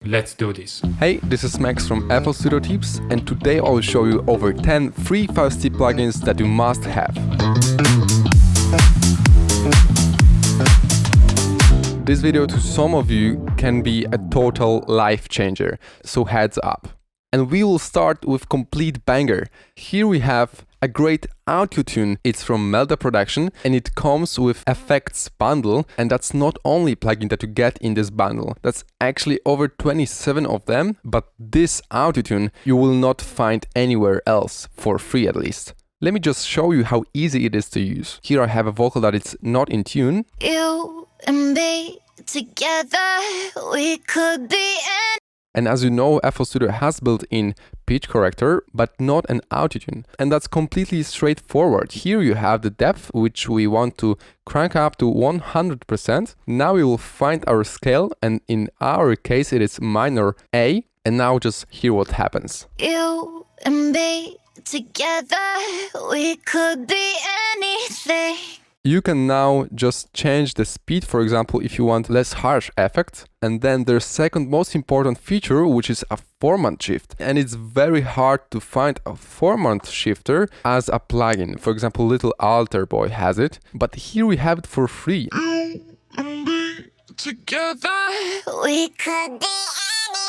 Let's do this. Hey, this is Max from FL Studio Tips, and today I will show you over 10 free VST plugins that you must have. This video to some of you can be a total life changer, so heads up. And we will start with complete banger. Here we have a great audio tune. It's from Melda Production and it comes with effects bundle, and that's not only plugin that you get in this bundle. That's actually over 27 of them, but this audio tune you will not find anywhere else, for free at least. Let me just show you how easy it is to use. Here I have a vocal that is not in tune. You and me together, we could be any. And as you know, FL Studio has built-in pitch corrector, but not an autotune. And that's completely straightforward. Here you have the depth, which we want to crank up to 100%. Now we will find our scale, and in our case it is minor A. And now just hear what happens. You and me together, we could be anything. You can now just change the speed, for example, if you want less harsh effect. And then there's second most important feature, which is a format shift. And it's very hard to find a format shifter as a plugin. For example, Little Alter Boy has it, but here we have it for free. You and me together, we could be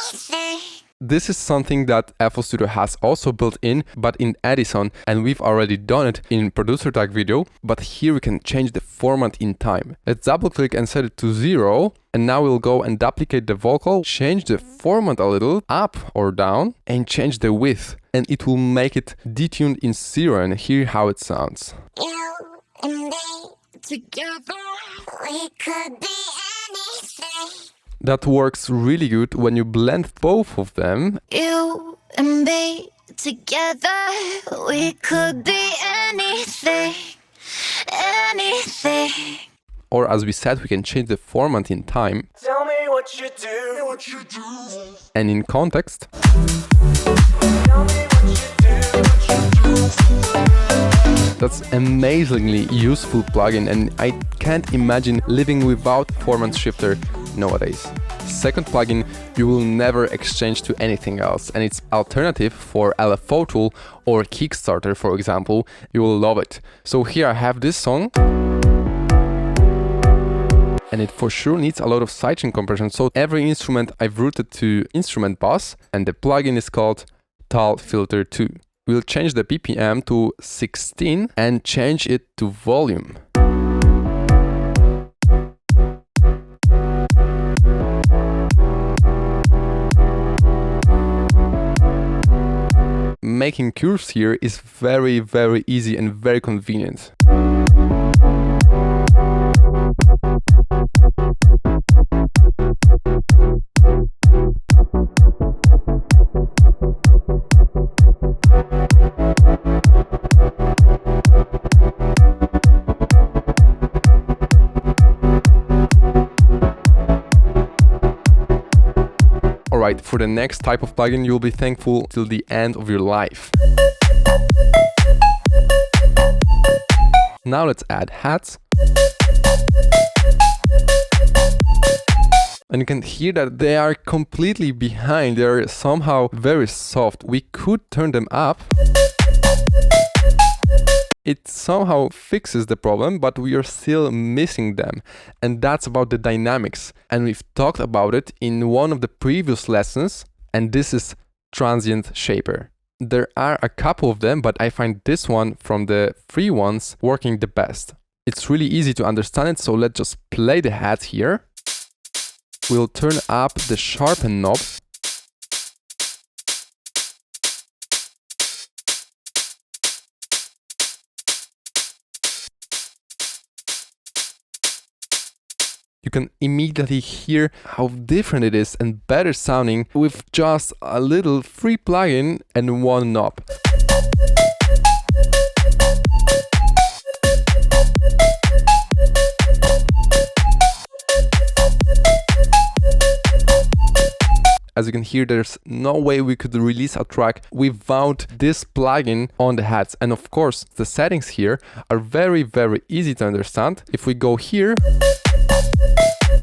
anything. This is something that FL Studio has also built in, but in Edison, and we've already done it in producer tag video, but here we can change the format in time. Let's double click and set it to 0, and now we'll go and duplicate the vocal, change the format a little, up or down, and change the width, and it will make it detuned in 0, and hear how it sounds. You and me together, we could be anything. That works really good when you blend both of them. You and me together, we could be anything, anything. Or as we said, we can change the format in time. Tell me what you do, And in context. tell me what you do. That's amazingly useful plugin, and I can't imagine living without format shifter nowadays. Second plugin you will never exchange to anything else, and it's alternative for LFO Tool or Kickstarter, for example. You will love it. So here I have this song, and it for sure needs a lot of sidechain compression, so every instrument I've routed to instrument bus, and the plugin is called Tal Filter 2. We'll change the BPM to 16 and change it to volume. Making curves here is very easy and very convenient. Alright, for the next type of plugin you'll be thankful till the end of your life. Now let's add hats. And you can hear that they are completely behind, they're somehow very soft. We could turn them up. It somehow fixes the problem, but we are still missing them. And that's about the dynamics. And we've talked about it in one of the previous lessons, and this is Transient Shaper. There are a couple of them, but I find this one from the free ones working the best. It's really easy to understand it, so let's just play the hat here. We'll turn up the sharpen knob. You can immediately hear how different it is and better sounding with just a little free plugin and one knob. As you can hear, there's no way we could release a track without this plugin on the hats. And of course, the settings here are very easy to understand. If we go here,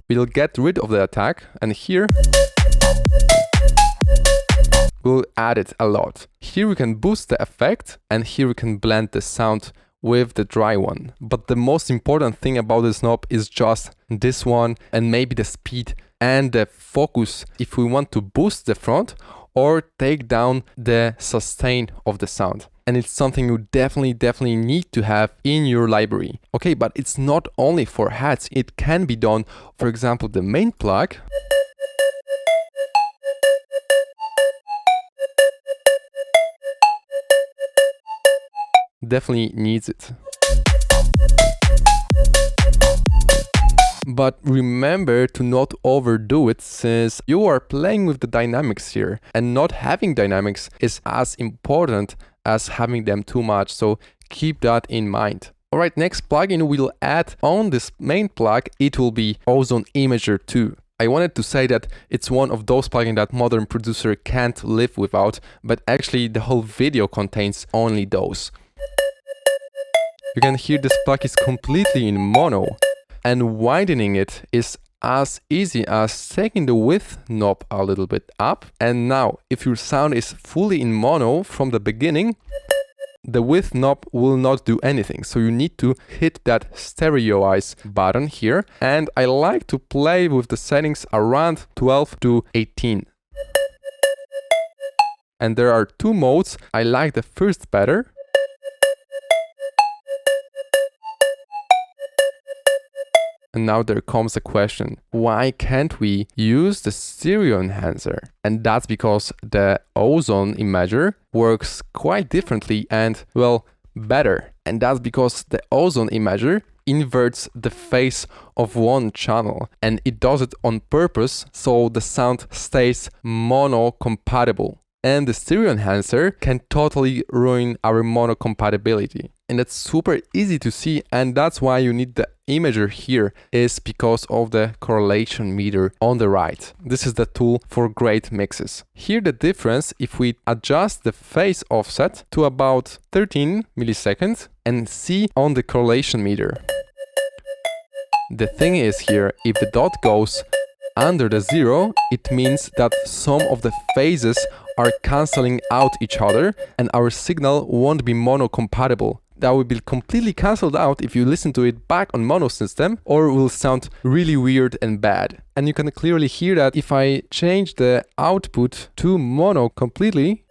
we'll get rid of the attack, and here will add it a lot. Here we can boost the effect, and here we can blend the sound with the dry one. But the most important thing about this knob is just this one, and maybe the speed and the focus if we want to boost the front or take down the sustain of the sound. And it's something you definitely need to have in your library. Okay, but it's not only for hats, it can be done, for example, the main plug. Definitely needs it. But remember to not overdo it, since you are playing with the dynamics here, and not having dynamics is as important as having them too much, so keep that in mind. Alright, next plugin we'll add on this main plug, it will be Ozone Imager 2. I wanted to say that it's one of those plugins that modern producer can't live without, but actually the whole video contains only those. You can hear this plug is completely in mono, and widening it is as easy as taking the width knob a little bit up. And now, if your sound is fully in mono from the beginning, the width knob will not do anything. So you need to hit that stereoize button here. And I like to play with the settings around 12 to 18. And there are two modes. I like the first better. And now there comes a question, why can't we use the stereo enhancer? And that's because the Ozone Imager works quite differently and, well, better. And that's because the Ozone Imager inverts the phase of one channel, and it does it on purpose so the sound stays mono compatible. And the stereo enhancer can totally ruin our mono compatibility. And that's super easy to see, and that's why you need the imager here, is because of the correlation meter on the right. This is the tool for great mixes. Here the difference, if we adjust the phase offset to about 13 milliseconds and see on the correlation meter. The thing is here, if the dot goes under the 0, it means that some of the phases are cancelling out each other and our signal won't be mono compatible. That will be completely cancelled out if you listen to it back on mono system, or will sound really weird and bad. And you can clearly hear that if I change the output to mono completely,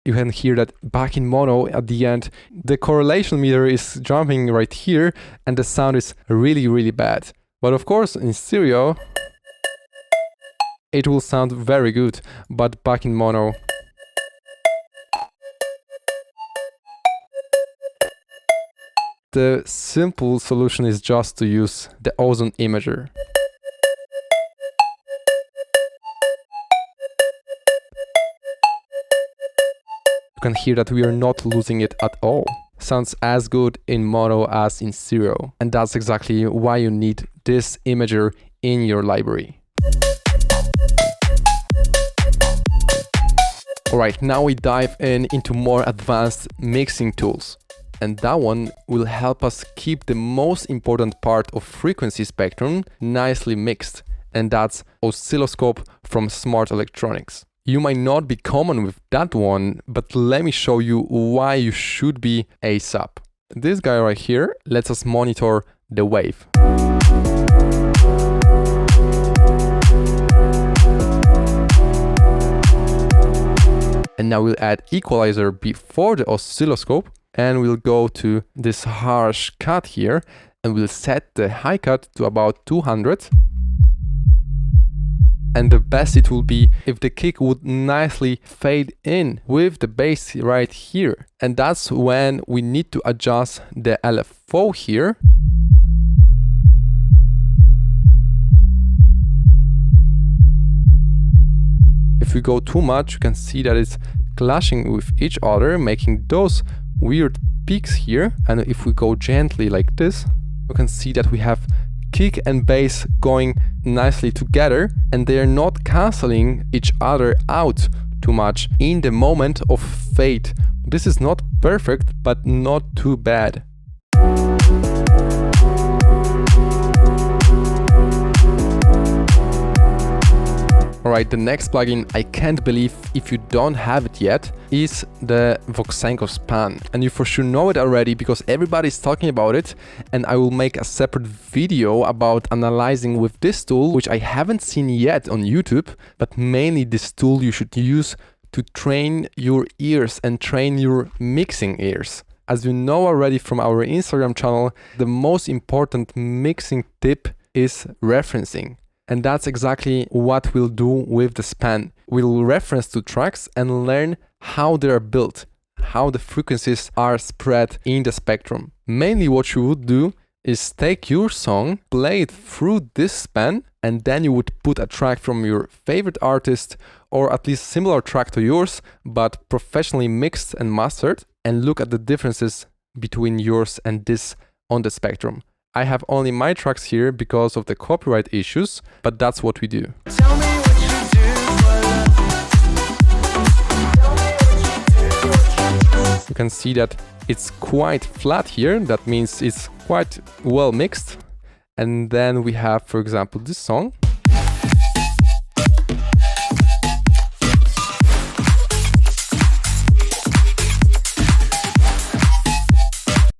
you can hear that back in mono at the end, the correlation meter is jumping right here and the sound is really bad. But of course in stereo, it will sound very good, but back in mono, the simple solution is just to use the Ozone Imager. You can hear that we are not losing it at all. Sounds as good in mono as in stereo. And that's exactly why you need this imager in your library. Alright, now we dive into more advanced mixing tools. And that one will help us keep the most important part of frequency spectrum nicely mixed. And that's Oscilloscope from Smart Electronics. You might not be common with that one, but let me show you why you should be ASAP. This guy right here lets us monitor the wave. And now we'll add Equalizer before the oscilloscope, and we'll go to this harsh cut here, and we'll set the high cut to about 200. And the best it will be if the kick would nicely fade in with the bass right here. And that's when we need to adjust the LFO here. If we go too much, you can see that it's clashing with each other, making those weird peaks here. And if we go gently like this, you can see that we have kick and bass going nicely together, and they are not cancelling each other out too much in the moment of fade. This is not perfect, but not too bad. Alright, the next plugin I can't believe if you don't have it yet is the Voxenko span. And you for sure know it already because everybody's talking about it, and I will make a separate video about analyzing with this tool, which I haven't seen yet on YouTube, but mainly this tool you should use to train your ears and train your mixing ears. As you know already from our Instagram channel, the most important mixing tip is referencing. And that's exactly what we'll do with the span. We'll reference to tracks and learn how they are built, how the frequencies are spread in the spectrum. Mainly what you would do is take your song, play it through this span, and then you would put a track from your favorite artist, or at least similar track to yours, but professionally mixed and mastered, and look at the differences between yours and this on the spectrum. I have only my tracks here because of the copyright issues, but that's what we do. Tell me what you do for love. You can see that it's quite flat here. That means it's quite well mixed. And then we have, for example, this song.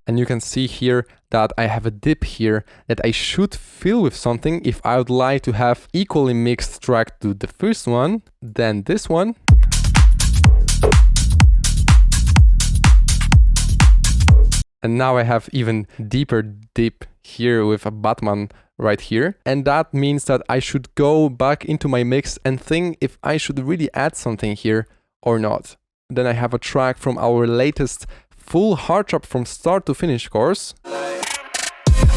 And you can see here that I have a dip here that I should fill with something if I would like to have equally mixed track to the first one, then this one. And now I have even deeper dip here with a Batman right here. And that means that I should go back into my mix and think if I should really add something here or not. Then I have a track from our latest full hard drop from start to finish course.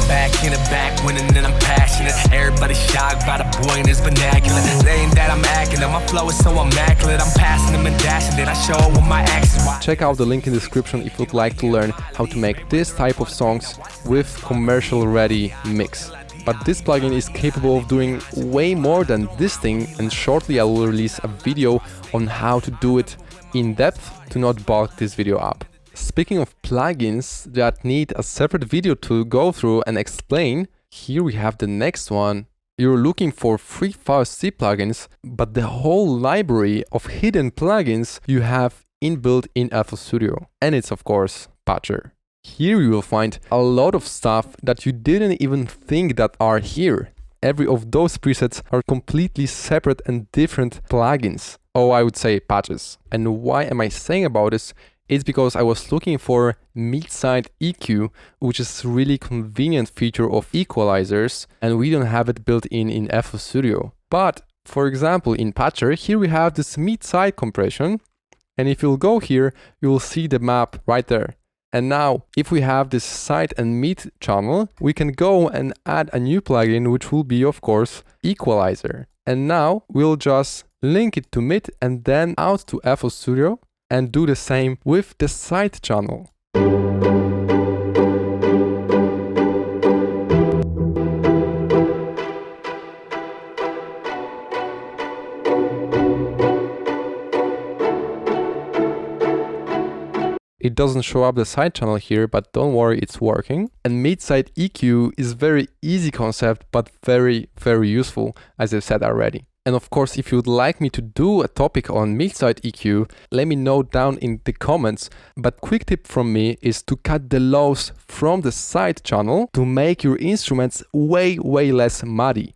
Back in the back, winning and I'm passionate. Everybody shocked by the boy in his vernacular. They ain't that I'm acting, my flow is so immaculate. I'm passing them and dashing it. I show with my actions. Check out the link in the description if you'd like to learn how to make this type of songs with commercial ready mix. But this plugin is capable of doing way more than this thing, and shortly I will release a video on how to do it in depth to not bulk this video up. Speaking of plugins that need a separate video to go through and explain, here we have the next one. You're looking for free VST plugins, but the whole library of hidden plugins you have inbuilt in FL Studio. And it's of course Patcher. Here you will find a lot of stuff that you didn't even think that are here. Every of those presets are completely separate and different plugins. Oh, I would say patches. And why am I saying about this? It's because I was looking for mid-side EQ, which is a really convenient feature of equalizers, and we don't have it built in FL Studio. But for example, in Patcher, here we have this mid-side compression, and if you'll go here, you'll see the map right there. And now, if we have this side and mid channel, we can go and add a new plugin, which will be, of course, Equalizer. And now we'll just link it to mid and then out to FL Studio, and do the same with the side channel. It doesn't show up the side channel here, but don't worry, it's working. And mid-side EQ is very easy concept, but very, very useful, as I've said already. And of course, if you would like me to do a topic on mid-side EQ, let me know down in the comments. But quick tip from me is to cut the lows from the side channel to make your instruments way less muddy.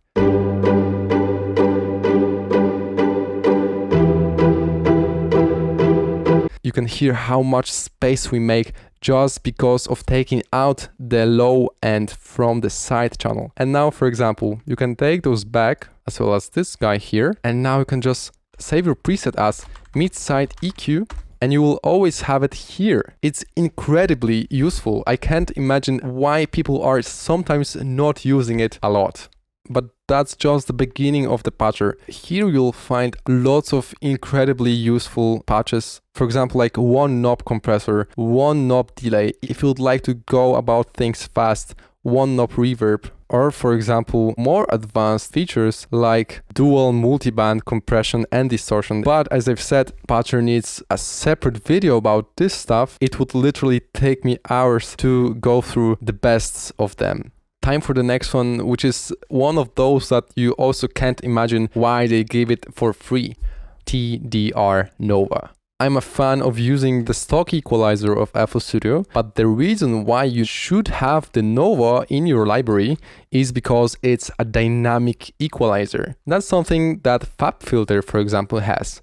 You can hear how much space we make just because of taking out the low end from the side channel. And now, for example, you can take those back, as well as this guy here, and now you can just save your preset as mid-side EQ, and you will always have it here. It's incredibly useful. I can't imagine why people are sometimes not using it a lot. But that's just the beginning of the patcher. Here you'll find lots of incredibly useful patches. For example, like one knob compressor, one knob delay, if you'd like to go about things fast, one knob reverb, or for example, more advanced features like dual multiband compression and distortion. But as I've said, Patcher needs a separate video about this stuff. It would literally take me hours to go through the best of them. Time for the next one, which is one of those that you also can't imagine why they give it for free. TDR Nova. I'm a fan of using the stock equalizer of FL Studio, but the reason why you should have the Nova in your library is because it's a dynamic equalizer. That's something that FabFilter, for example, has.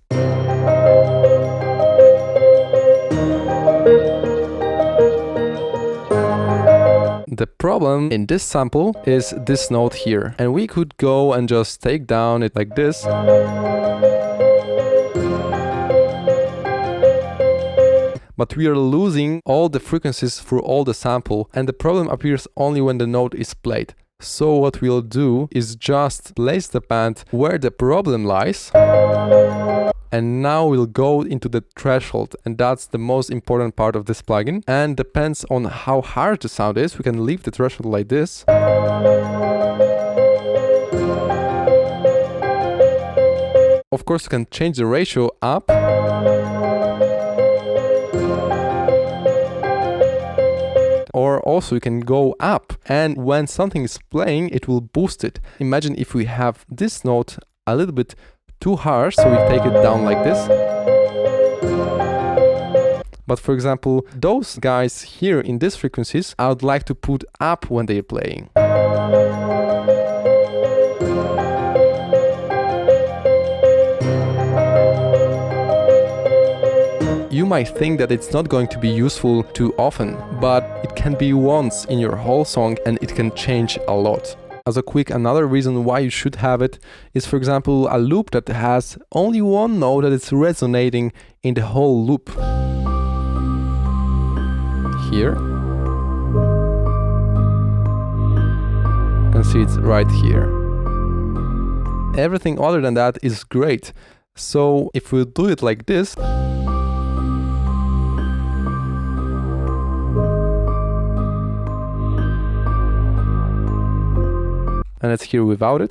The problem in this sample is this note here, and we could go and just take down it like this. But we are losing all the frequencies through all the sample, and the problem appears only when the note is played. So what we'll do is just place the band where the problem lies, and now we'll go into the threshold, and that's the most important part of this plugin. And depends on how hard the sound is, we can leave the threshold like this. Of course, you can change the ratio up. Or also you can go up, and when something is playing, it will boost it. Imagine if we have this note a little bit too harsh, so we take it down like this. But for example, those guys here in these frequencies, I would like to put up when they're playing. You might think that it's not going to be useful too often, but it can be once in your whole song and it can change a lot. As a quick, another reason why you should have it is, for example, a loop that has only one note that is resonating in the whole loop. Here. You can see it's right here. Everything other than that is great. So if we do it like this, and let's hear without it.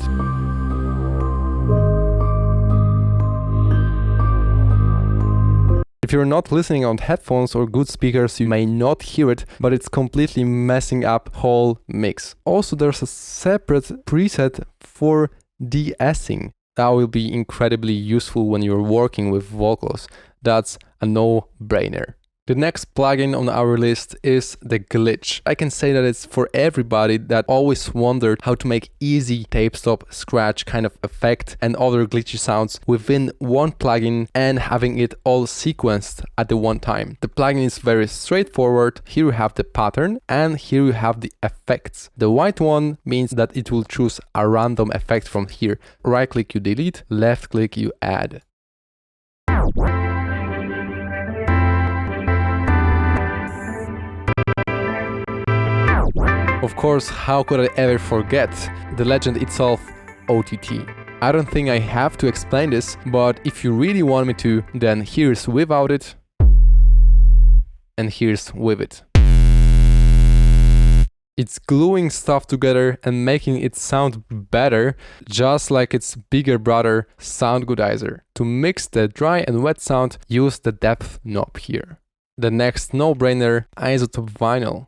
If you're not listening on headphones or good speakers, you may not hear it, but it's completely messing up whole mix. Also, there's a separate preset for de-essing. That will be incredibly useful when you're working with vocals. That's a no-brainer. The next plugin on our list is the glitch. I can say that it's for everybody that always wondered how to make easy tape stop, scratch kind of effect and other glitchy sounds within one plugin and having it all sequenced at the one time. The plugin is very straightforward. Here you have the pattern and here you have the effects. The white one means that it will choose a random effect from here. Right click, you delete, left click, you add. Of course, how could I ever forget the legend itself, OTT. I don't think I have to explain this, but if you really want me to, then here's without it, and here's with it. It's gluing stuff together and making it sound better, just like its bigger brother, Soundgoodizer. To mix the dry and wet sound, use the depth knob here. The next no-brainer, Isotope Vinyl.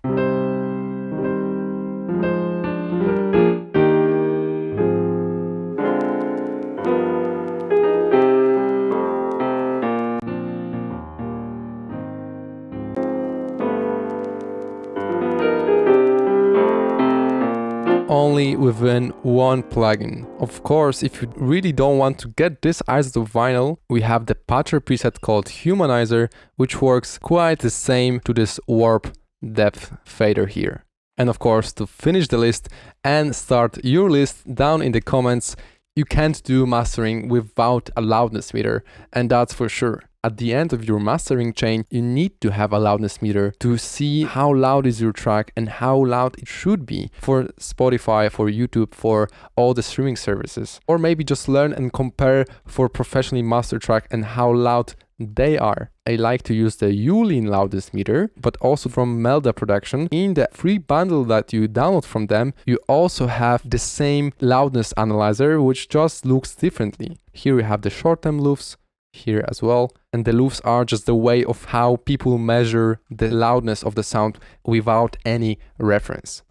Only within one plugin. Of course, if you really don't want to get this isotope vinyl, we have the patcher preset called Humanizer, which works quite the same to this warp depth fader here. And of course, to finish the list and start your list down in the comments, you can't do mastering without a loudness meter, and that's for sure. At the end of your mastering chain, you need to have a loudness meter to see how loud is your track and how loud it should be for Spotify, for YouTube, for all the streaming services. Or maybe just learn and compare for professionally mastered track and how loud they are. I like to use the Yulin loudness meter, but also from Melda Production. In the free bundle that you download from them, you also have the same loudness analyzer, which just looks differently. Here we have the short-term loops, here as well, and the loops are just the way of how people measure the loudness of the sound without any reference.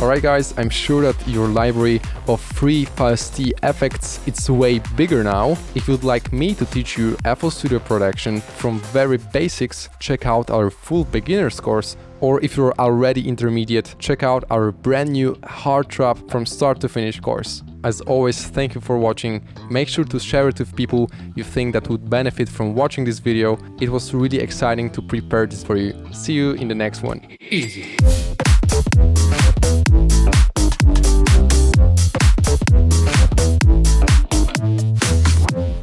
Alright guys, I'm sure that your library of free VST effects it's way bigger now. If you'd like me to teach you FL Studio production from very basics, check out our full beginners course. Or if you're already intermediate, check out our brand new hard trap from start to finish course. As always, thank you for watching. Make sure to share it with people you think that would benefit from watching this video. It was really exciting to prepare this for you. See you in the next one. Easy.